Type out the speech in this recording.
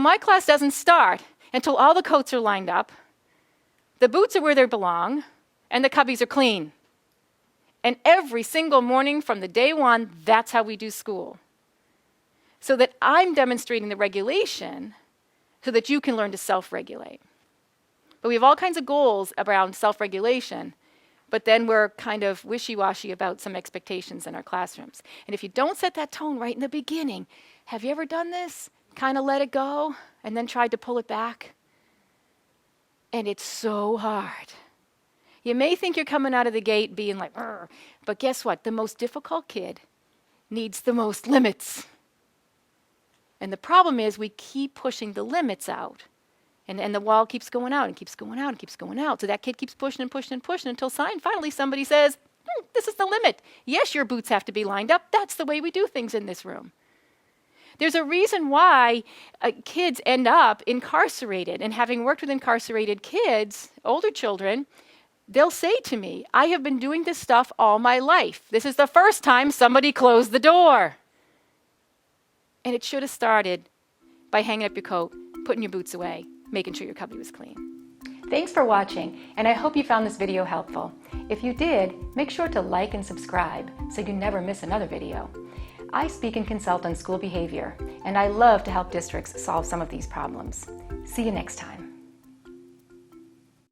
my class doesn't start until all the coats are lined up, the boots are where they belong, and the cubbies are clean. And every single morning from the day one, that's how we do school. So that I'm demonstrating the regulation so that you can learn to self-regulate. But we have all kinds of goals around self-regulation, but then we're kind of wishy-washy about some expectations in our classrooms. And if you don't set that tone right in the beginning, have you ever done this? Kind of let it go and then tried to pull it back? And it's so hard. You may think you're coming out of the gate being like, "Arr," but guess what? The most difficult kid needs the most limits. And the problem is we keep pushing the limits out. And the wall keeps going out and keeps going out and keeps going out. So that kid keeps pushing and pushing and pushing until finally somebody says, this is the limit. Yes, your boots have to be lined up. That's the way we do things in this room. There's a reason why kids end up incarcerated. And having worked with incarcerated kids, older children, they'll say to me, I have been doing this stuff all my life. This is the first time somebody closed the door. And it should have started by hanging up your coat, putting your boots away, making sure your cubby was clean. Thanks for watching, and I hope you found this video helpful. If you did, make sure to like and subscribe so you never miss another video. I speak and consult on school behavior, and I love to help districts solve some of these problems. See you next time.